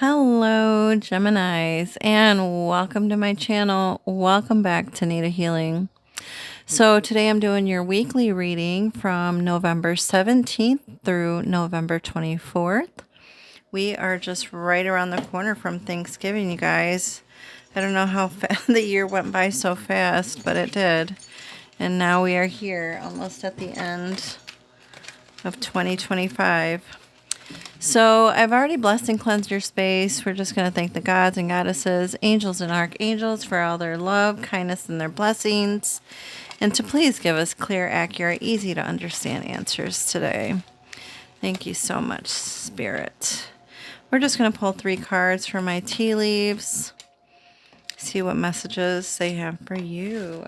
Hello, Geminis, and welcome to my channel. Welcome back to Nitahealing. So today I'm doing your weekly reading from November 17th through November 24th. We are just right around the corner from Thanksgiving, you guys. I don't know how the year went by so fast, but it did. And now we are here almost at the end of 2025. So I've already blessed and cleansed your space. We're just going to thank the gods and goddesses, angels and archangels for all their love, kindness, and their blessings. And to please give us clear, accurate, easy to understand answers today. Thank you so much, Spirit. We're just going to pull 3 cards from my tea leaves. See what messages they have for you.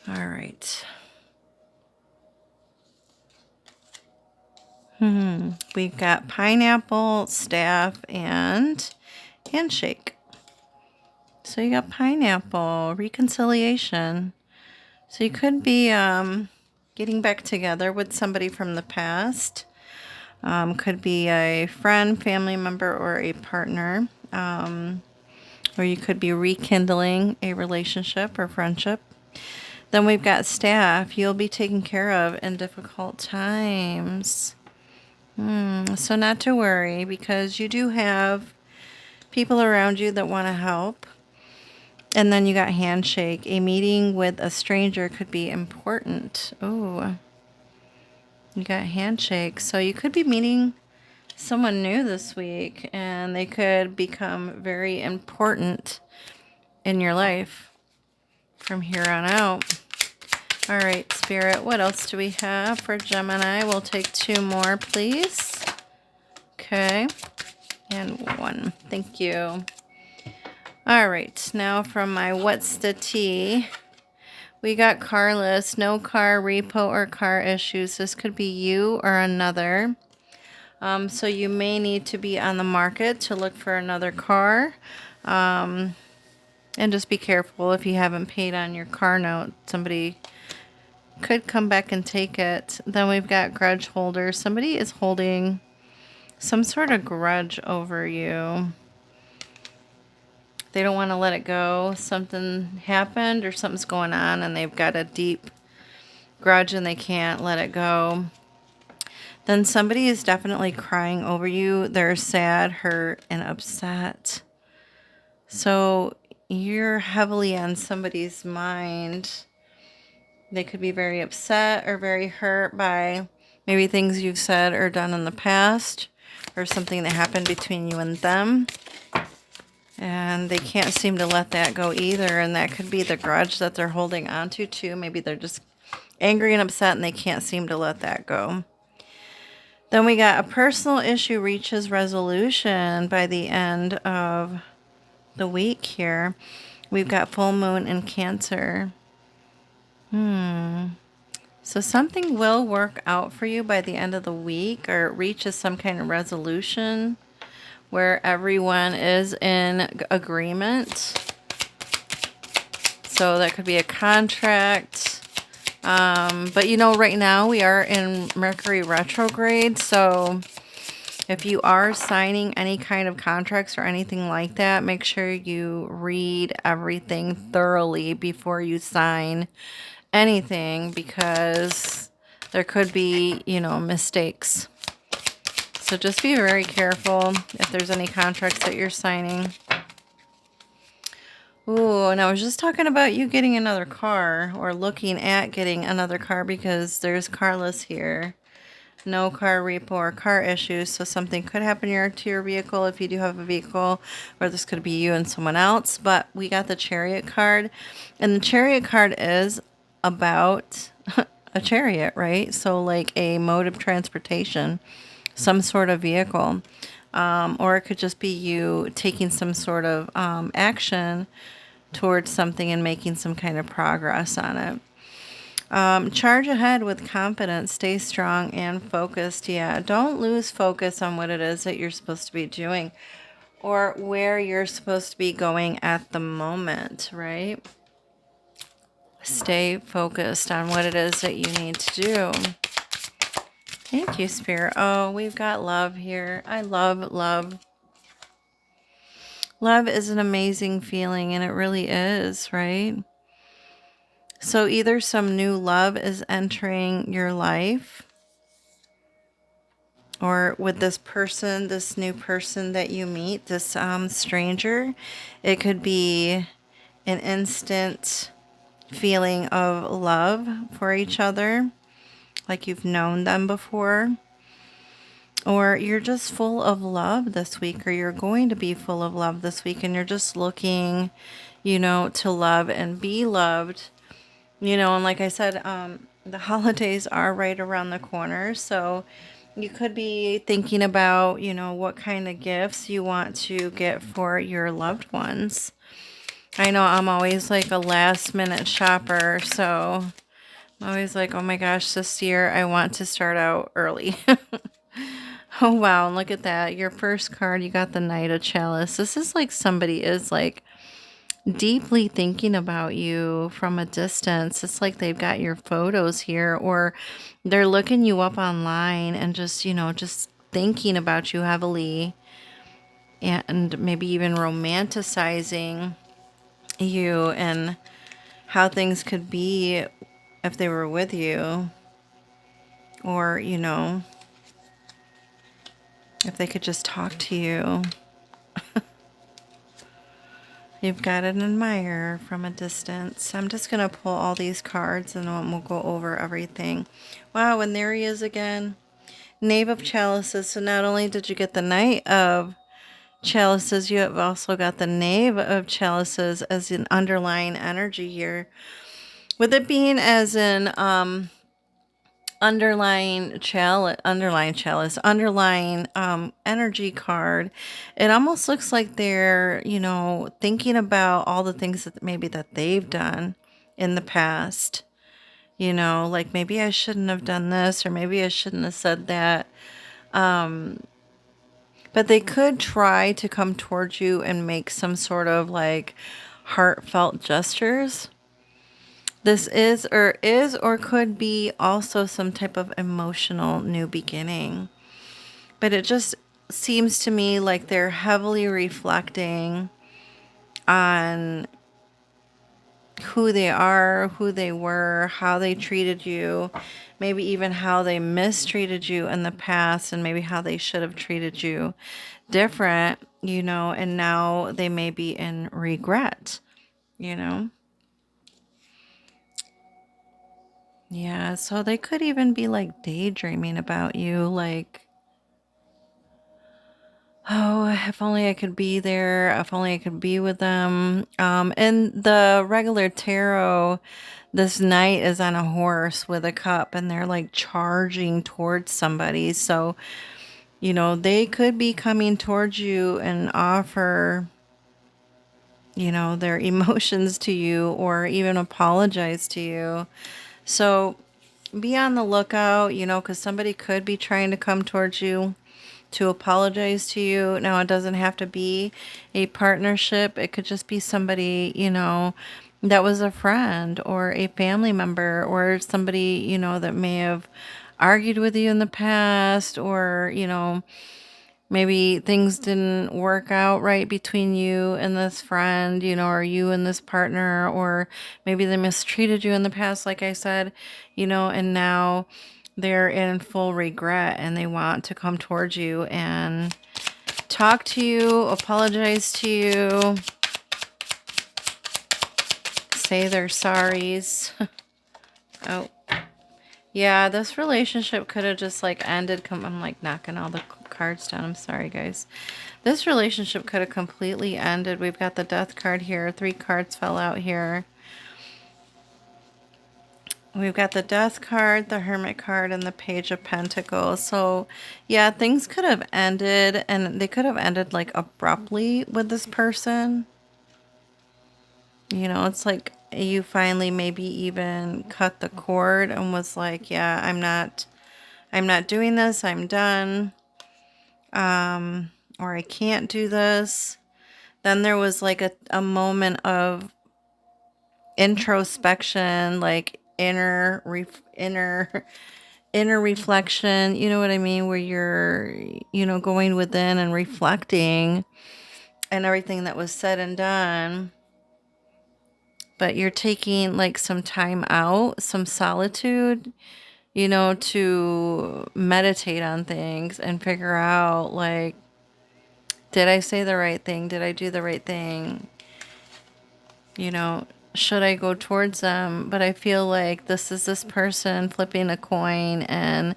All right. We've got pineapple, staff, and handshake. So you got pineapple, reconciliation. So you could be getting back together with somebody from the past. Could be a friend, family member, or a partner. Or you could be rekindling a relationship or friendship. Then we've got staff. You'll be taken care of in difficult times. So not to worry, because you do have people around you that want to help. And then you got handshake. A meeting with a stranger could be important. Oh, you got handshake. So you could be meeting someone new this week, and they could become very important in your life from here on out. All right, Spirit, what else do we have for Gemini? We'll take 2 more, please. Okay, and 1. Thank you. All right, now from my What's the Tea, we got carless, no car, repo, or car issues. This could be you or another. So you may need to be on the market to look for another car. And just be careful if you haven't paid on your car note. Somebody could come back and take it. Then we've got grudge holders. Somebody is holding some sort of grudge over you. They don't want to let it go. Something happened or something's going on and they've got a deep grudge and they can't let it go. Then somebody is definitely crying over you. They're sad, hurt, and upset. So you're heavily on somebody's mind. They could be very upset or very hurt by maybe things you've said or done in the past, or something that happened between you and them. And they can't seem to let that go either. And that could be the grudge that they're holding on to too. Maybe they're just angry and upset and they can't seem to let that go. Then we got a personal issue reaches resolution by the end of the week here. We've got full moon in Cancer. So something will work out for you by the end of the week, or it reaches some kind of resolution where everyone is in agreement. So that could be a contract. But you know, right now we are in Mercury retrograde. So if you are signing any kind of contracts or anything like that, make sure you read everything thoroughly before you sign anything, because there could be, mistakes. So just be very careful if there's any contracts that you're signing. Ooh, and I was just talking about you getting another car, or looking at getting another car, because there's carless here. No car repo or car issues. So something could happen to your vehicle if you do have a vehicle, or this could be you and someone else. But we got the Chariot card, and the Chariot card is about a chariot, right? So like a mode of transportation, some sort of vehicle. Or it could just be you taking some sort of action towards something and making some kind of progress on it. Charge ahead with confidence. Stay strong and focused. Yeah, don't lose focus on what it is that you're supposed to be doing, or where you're supposed to be going at the moment, right? Stay focused on what it is that you need to do. Thank you, Spirit. Oh, we've got love here. I love love. Love is an amazing feeling, and it really is, right? So either some new love is entering your life, or with this person, this new person that you meet, this stranger, it could be an instant feeling of love for each other, like you've known them before. Or you're just full of love this week, or you're going to be full of love this week, and you're just looking, to love and be loved. And like I said, the holidays are right around the corner. So you could be thinking about, what kind of gifts you want to get for your loved ones. I know I'm always like a last minute shopper. So I'm always like, oh my gosh, this year I want to start out early. Oh, wow. And look at that. Your first card, you got the Knight of Chalice. This is like somebody is like deeply thinking about you from a distance. It's like they've got your photos here, or they're looking you up online and just thinking about you heavily, and maybe even romanticizing you and how things could be if they were with you, or, if they could just talk to you. You've got an admirer from a distance. I'm just going to pull all these cards and then we'll go over everything. Wow, and there he is again. Knave of Chalices. So not only did you get the Knight of Chalices, you have also got the Knave of Chalices as an underlying energy here. With it being as an underlying energy card, it almost looks like they're thinking about all the things that maybe that they've done in the past, like maybe I shouldn't have done this, or maybe I shouldn't have said that. But they could try to come towards you and make some sort of like heartfelt gestures. This is or could be also some type of emotional new beginning. But it just seems to me like they're heavily reflecting on who they are, who they were, how they treated you, maybe even how they mistreated you in the past, and maybe how they should have treated you different, and now they may be in regret, you know? Yeah, so they could even be like daydreaming about you, like, oh, if only I could be there, if only I could be with them. In the regular tarot, this knight is on a horse with a cup and they're like charging towards somebody. So, they could be coming towards you and offer, their emotions to you, or even apologize to you. So be on the lookout, because somebody could be trying to come towards you to apologize to you. Now, it doesn't have to be a partnership. It could just be somebody, that was a friend or a family member, or somebody, that may have argued with you in the past, or, maybe things didn't work out right between you and this friend, or you and this partner, or maybe they mistreated you in the past, like I said, and now they're in full regret and they want to come towards you and talk to you, apologize to you, say their sorries. Oh, yeah, this relationship could have just like ended. I'm like knocking all the cards down. I'm sorry, guys. This relationship could have completely ended. We've got the Death card here. 3 cards fell out here. We've got the Death card, the Hermit card, and the Page of Pentacles. So, yeah, things could have ended, and they could have ended like abruptly with this person. It's like you finally maybe even cut the cord and was like, yeah, I'm not doing this. I'm done. Or I can't do this. Then there was like a moment of introspection, like inner inner reflection, you know what I mean, where you're, going within and reflecting and everything that was said and done, but you're taking like some time out, some solitude, to meditate on things and figure out, like, did I say the right thing? Did I do the right thing? You know, should I go towards them? But I feel like this is this person flipping a coin and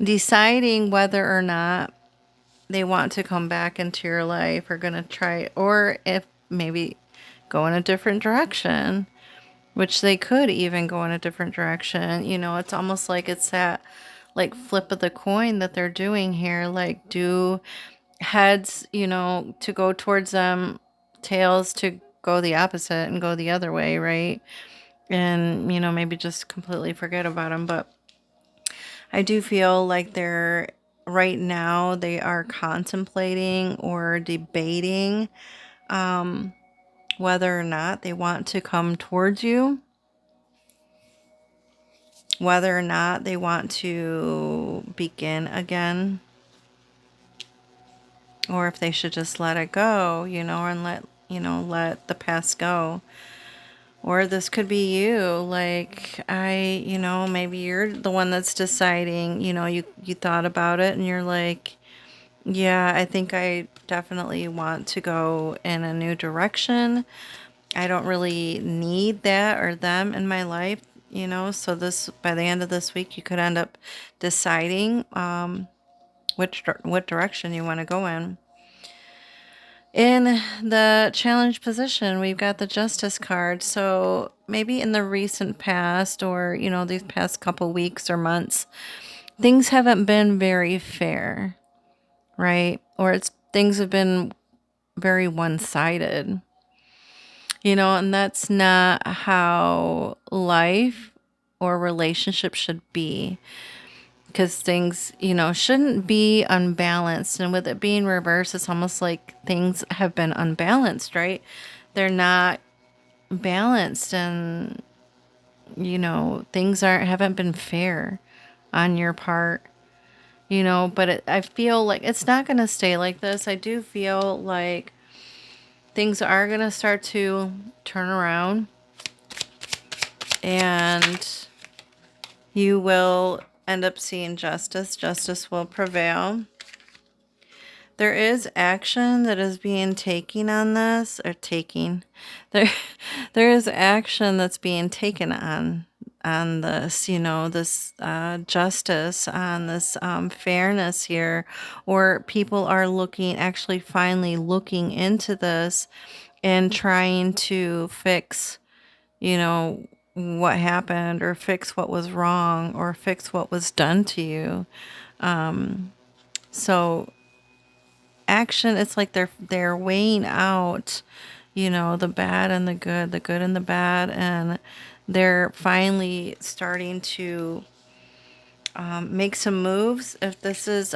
deciding whether or not they want to come back into your life or going to try, or if maybe go in a different direction, which they could even go in a different direction. It's almost like it's that like flip of the coin that they're doing here. Like, do heads, to go towards them, tails to go the opposite and go the other way, right? And, maybe just completely forget about them. But I do feel like right now, they are contemplating or debating whether or not they want to come towards you, whether or not they want to begin again, or if they should just let it go, and let the past go. Or this could be you, like, maybe you're the one that's deciding, you thought about it and you're like, yeah, I think I definitely want to go in a new direction. I don't really need that or them in my life, so by the end of this week, you could end up deciding what direction you want to go in. In the challenge position, we've got the Justice card. So maybe in the recent past, or, these past couple weeks or months, things haven't been very fair, right? Or things have been very one-sided, and that's not how life or relationship should be. Because things, shouldn't be unbalanced. And with it being reversed, it's almost like things have been unbalanced, right? They're not balanced, and, things haven't been fair on your part, but I feel like it's not going to stay like this. I do feel like things are going to start to turn around, and you will end up seeing justice. Justice will prevail. There is action that is being taken on this, or taking. There, there is action that's being taken on this, this justice, on this fairness here, or people are actually finally looking into this and trying to fix, what happened, or fix what was wrong, or fix what was done to you. So action, it's like they're weighing out, the bad and the good and the bad, and they're finally starting to make some moves. If this is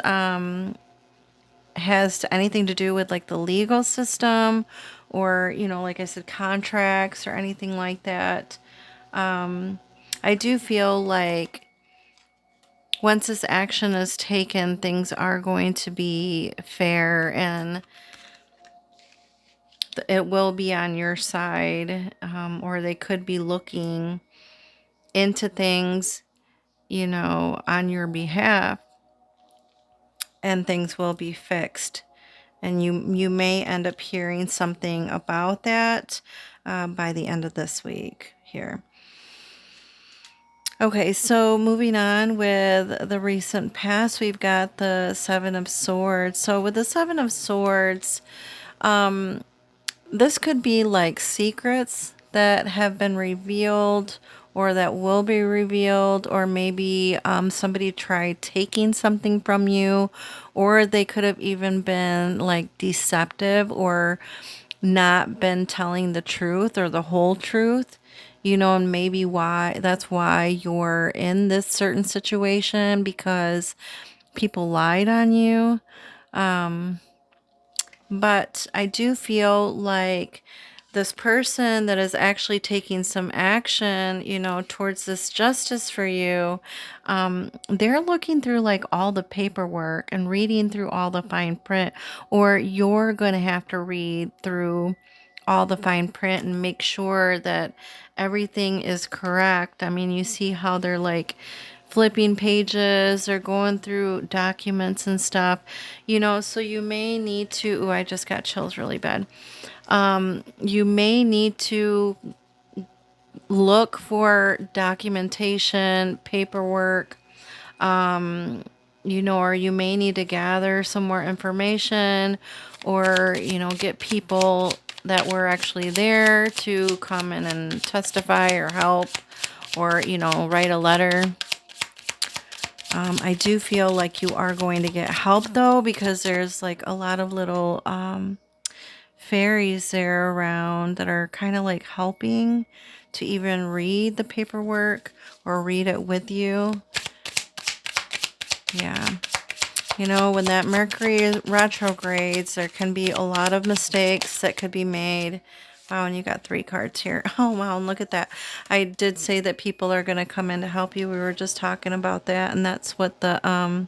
has anything to do with like the legal system, or, like I said, contracts or anything like that, I do feel like once this action is taken, things are going to be fair, and it will be on your side, or they could be looking into things, on your behalf, and things will be fixed. And you may end up hearing something about that by the end of this week here. Okay, so moving on with the recent past, we've got the Seven of Swords. So with the Seven of Swords, this could be like secrets that have been revealed, or that will be revealed, or maybe somebody tried taking something from you, or they could have even been like deceptive, or not been telling the truth or the whole truth, and maybe that's why you're in this certain situation, because people lied on you. But I do feel like this person that is actually taking some action, towards this justice for you, they're looking through like all the paperwork and reading through all the fine print, or you're going to have to read through all the fine print and make sure that everything is correct. I mean, you see how they're like flipping pages or going through documents and stuff, so you may need to, ooh, I just got chills really bad. You may need to look for documentation, paperwork, or you may need to gather some more information, or, get people that were actually there to come in and testify or help, or, write a letter. I do feel like you are going to get help though, because there's like a lot of little fairies there around that are kind of like helping to even read the paperwork or read it with you. Yeah. When that Mercury retrogrades, there can be a lot of mistakes that could be made. Wow, and you got 3 cards here. Oh, wow, and look at that. I did say that people are going to come in to help you. We were just talking about that, and that's what the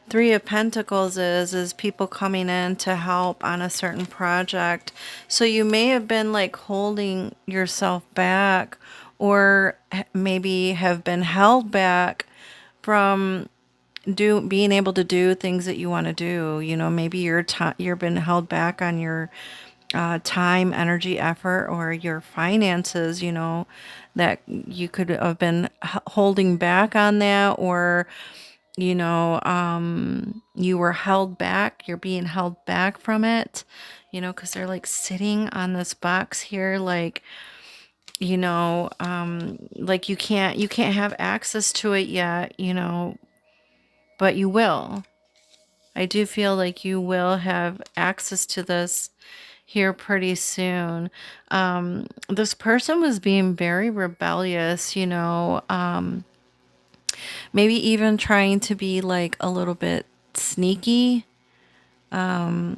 3 of Pentacles is people coming in to help on a certain project. So you may have been like holding yourself back, or maybe have been held back from being able to do things that you want to do. Maybe you're been held back on your time, energy, effort, or your finances, that you could have been holding back on that, or you were held back, you're being held back from it, because they're like sitting on this box here, like, like you can't have access to it yet, but you will. I do feel like you will have access to this here pretty soon. This person was being very rebellious, maybe even trying to be like a little bit sneaky. Or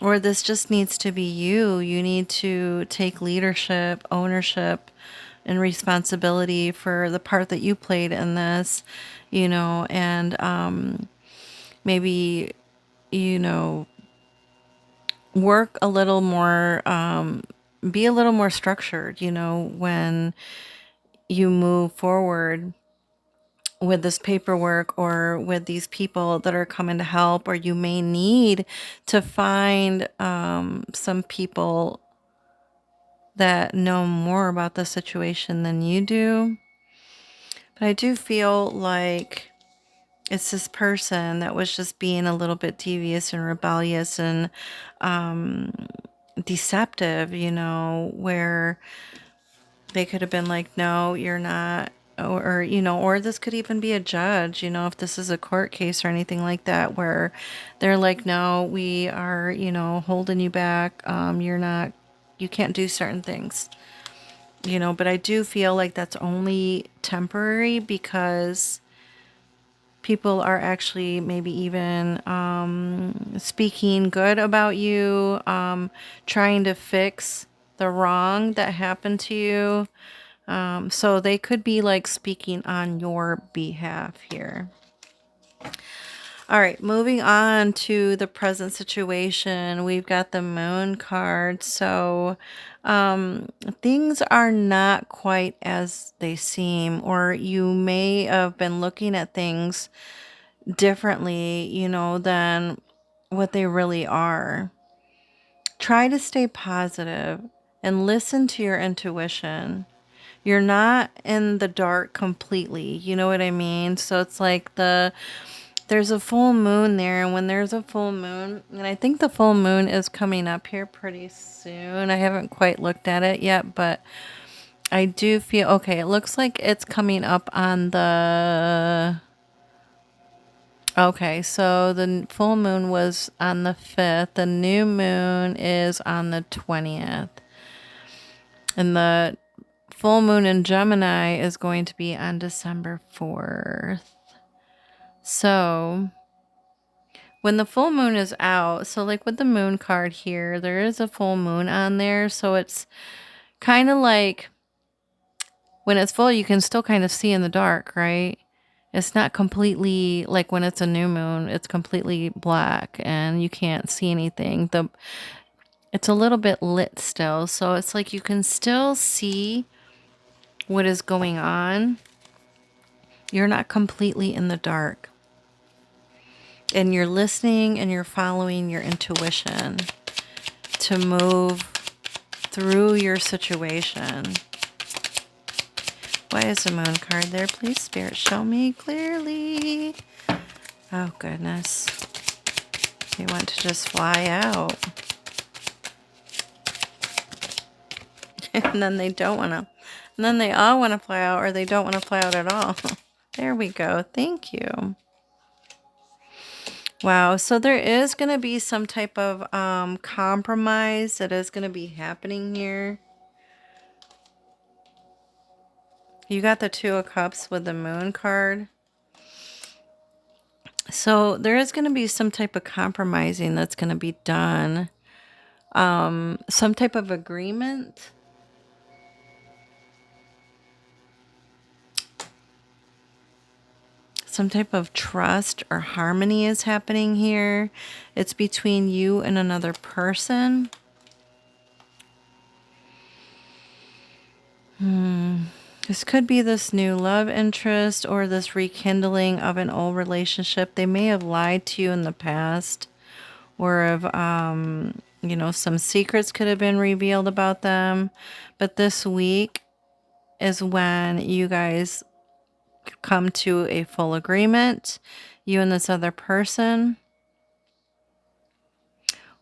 this just needs to be you. You need to take leadership, ownership, and responsibility for the part that you played in this, and maybe, you know, work a little more, be a little more structured, when you move forward with this paperwork or with these people that are coming to help, or you may need to find some people that know more about the situation than you do. But I do feel like it's this person that was just being a little bit devious and rebellious and deceptive, where they could have been like, no, you're not. Or this could even be a judge, if this is a court case or anything like that, where they're like, no, we are, holding you back. You can't do certain things, but I do feel like that's only temporary, because people are actually maybe even speaking good about you, trying to fix the wrong that happened to you. So they could be like speaking on your behalf here. All right, moving on to the present situation, we've got the Moon card. So things are not quite as they seem, or you may have been looking at things differently, than what they really are. Try to stay positive and listen to your intuition. You're not in the dark completely. You know what I mean? So it's like there's a full moon there, and when there's a full moon, and I think the full moon is coming up here pretty soon. I haven't quite looked at it yet, but I do feel okay. It looks like it's coming up on the Okay, so the full moon was on the 5th. The new moon is on the 20th. And the full moon in Gemini is going to be on December 4th. So when the full moon is out, so like with the moon card here, there is a full moon on there. So it's kind of like when it's full, you can still kind of see in the dark, right? It's not completely like when it's a new moon, it's completely black and you can't see anything. It's a little bit lit still. So it's like you can still see what is going on. You're not completely in the dark. And you're listening and you're following your intuition to move through your situation. Why is the moon card there? Please, Spirit, show me clearly. Oh, goodness. They want to just fly out. And then they don't want to. And then they all want to fly out, or they don't want to fly out at all. There we go. Thank you. Wow. So there is going to be some type of compromise that is going to be happening here. You got the Two of Cups with the Moon card. So there is going to be some type of compromising that's going to be done. Some type of agreement. Some type of trust or harmony is happening here. It's between you and another person. This could be this new love interest or this rekindling of an old relationship. They may have lied to you in the past, or of some secrets could have been revealed about them. But this week is when you guys come to a full agreement, you and this other person.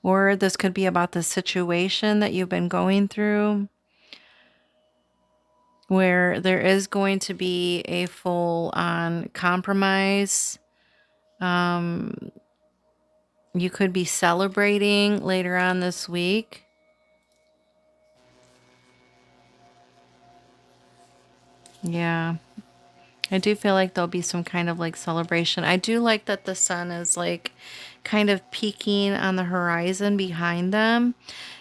Or this could be about the situation that you've been going through, where there is going to be a full-on compromise. You could be celebrating later on this week. Yeah. I do feel like there'll be some kind of like celebration. I do like that the sun is like kind of peeking on the horizon behind them.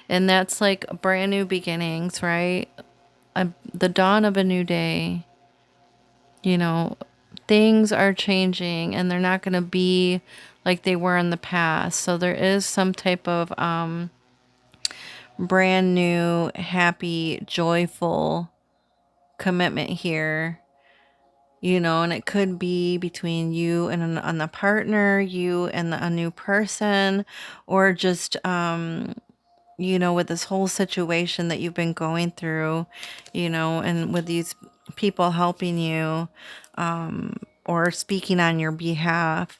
And that's like brand new beginnings, right? The dawn of a new day. You know, things are changing and they're not going to be like they were in the past. So there is some type of brand new, happy, joyful commitment here. And it could be between you and a partner, you and a new person, or just, with this whole situation that you've been going through, and with these people helping you, or speaking on your behalf,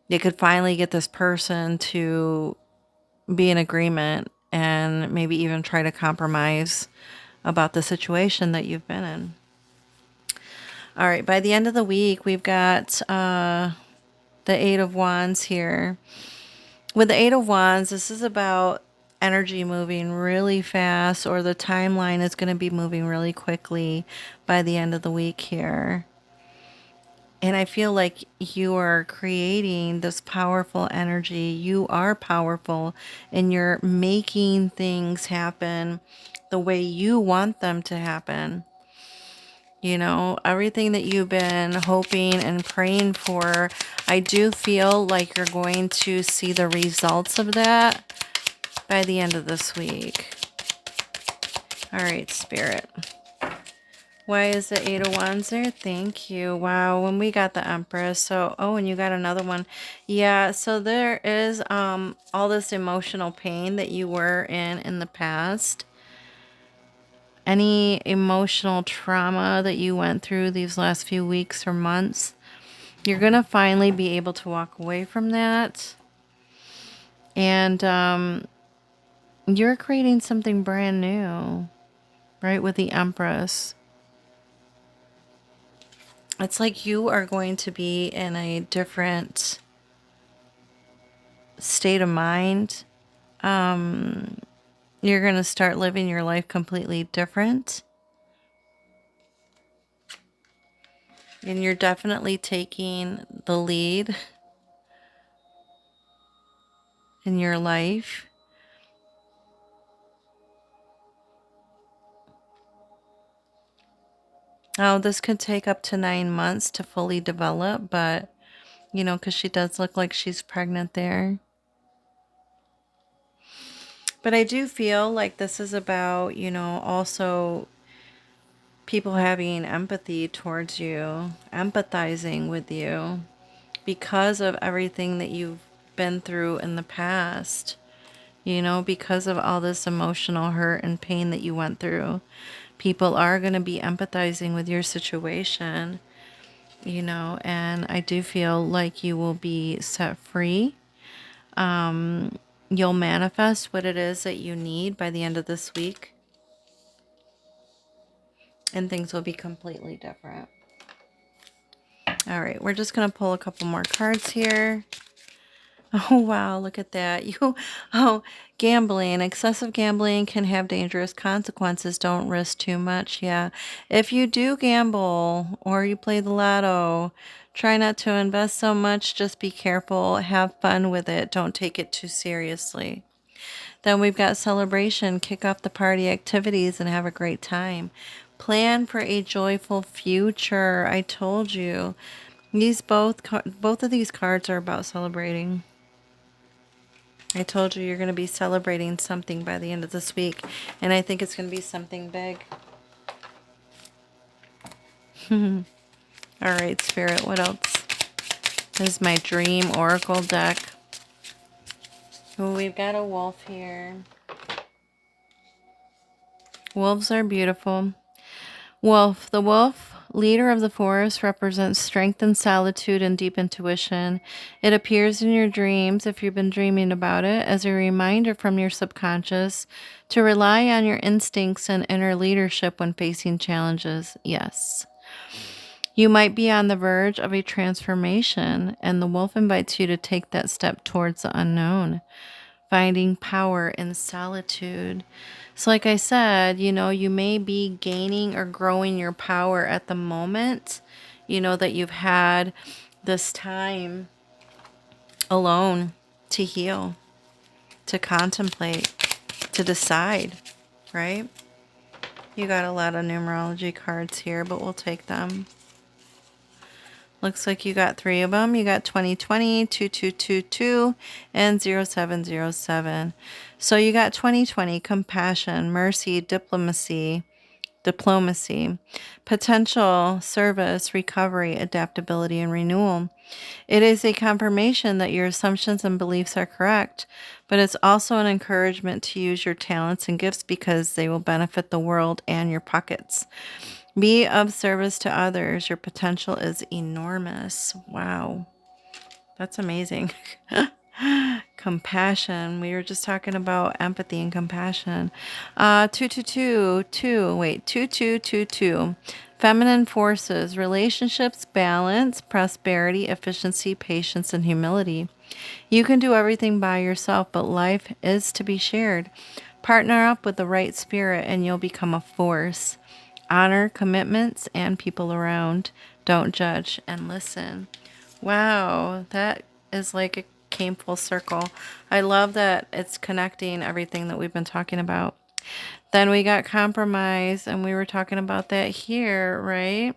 you could finally get this person to be in agreement and maybe even try to compromise about the situation that you've been in. All right, by the end of the week, we've got the Eight of Wands here. With the Eight of Wands, this is about energy moving really fast, or the timeline is going to be moving really quickly by the end of the week here. And I feel like you are creating this powerful energy. You are powerful and you're making things happen the way you want them to happen. Everything that you've been hoping and praying for, I do feel like you're going to see the results of that by the end of this week. All right, Spirit. Why is the Eight of Wands there? Thank you. Wow, when we got the Empress. So, and you got another one. Yeah, so there is all this emotional pain that you were in the past. Any emotional trauma that you went through these last few weeks or months, you're going to finally be able to walk away from that. And you're creating something brand new, right, with the Empress. It's like you are going to be in a different state of mind. You're going to start living your life completely different. And you're definitely taking the lead. in your life. Oh, this could take up to 9 months to fully develop, but, because she does look like she's pregnant there. But I do feel like this is about, also people having empathy towards you, empathizing with you because of everything that you've been through in the past, because of all this emotional hurt and pain that you went through. People are going to be empathizing with your situation, and I do feel like you will be set free. You'll manifest what it is that you need by the end of this week, and things will be completely different. All right, we're just going to pull a couple more cards here. Oh, wow, look at that. Gambling. Excessive gambling can have dangerous consequences. Don't risk too much. Yeah. If you do gamble or you play the lotto, try not to invest so much. Just be careful. Have fun with it. Don't take it too seriously. Then we've got celebration. Kick off the party activities and have a great time. Plan for a joyful future. I told you. Both of these cards are about celebrating. I told you you're going to be celebrating something by the end of this week, and I think it's going to be something big. All right, Spirit, what else? This is my dream oracle deck. Oh, we've got a wolf here. Wolves are beautiful. Wolf. The wolf, leader of the forest, represents strength and solitude and deep intuition. It appears in your dreams, if you've been dreaming about it, as a reminder from your subconscious to rely on your instincts and inner leadership when facing challenges. Yes. You might be on the verge of a transformation, and the wolf invites you to take that step towards the unknown, finding power in solitude. So, like I said, you may be gaining or growing your power at the moment, that you've had this time alone to heal, to contemplate, to decide, right? You got a lot of numerology cards here, but we'll take them. Looks like you got 3 of them. You got 2020, 2222, and 0707. So you got 2020, compassion, mercy, diplomacy, potential, service, recovery, adaptability, and renewal. It is a confirmation that your assumptions and beliefs are correct, but it's also an encouragement to use your talents and gifts because they will benefit the world and your pockets. Be of service to others. Your potential is enormous. Wow. That's amazing. Compassion. We were just talking about empathy and compassion. 2222. Feminine forces, relationships, balance, prosperity, efficiency, patience, and humility. You can do everything by yourself, but life is to be shared. Partner up with the right spirit and you'll become a force. Honor commitments and people around. Don't judge and listen. Wow, that is like it came full circle. I love that it's connecting everything that we've been talking about. Then we got compromise, and we were talking about that here, right?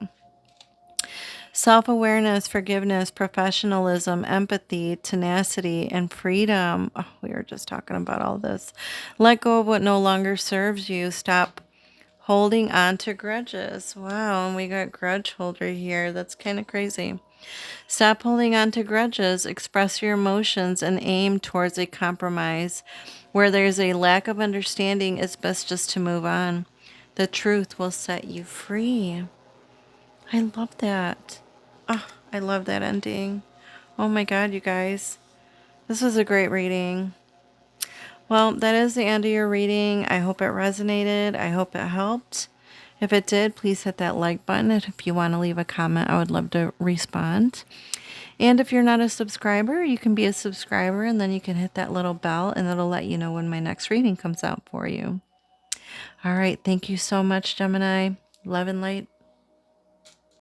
Self-awareness, forgiveness, professionalism, empathy, tenacity, and freedom. Oh, we were just talking about all this. Let go of what no longer serves you. Stop holding on to grudges. Wow, and we got grudge holder here. That's kind of crazy. Stop holding on to grudges. Express your emotions and aim towards a compromise. Where there's a lack of understanding, it's best just to move on. The truth will set you free. I love that. Oh, I love that ending. Oh my God, you guys. This was a great reading. Well, that is the end of your reading. I hope it resonated. I hope it helped. If it did, please hit that like button. And if you want to leave a comment, I would love to respond. And if you're not a subscriber, you can be a subscriber and then you can hit that little bell and it'll let you know when my next reading comes out for you. All right. Thank you so much, Gemini. Love and light.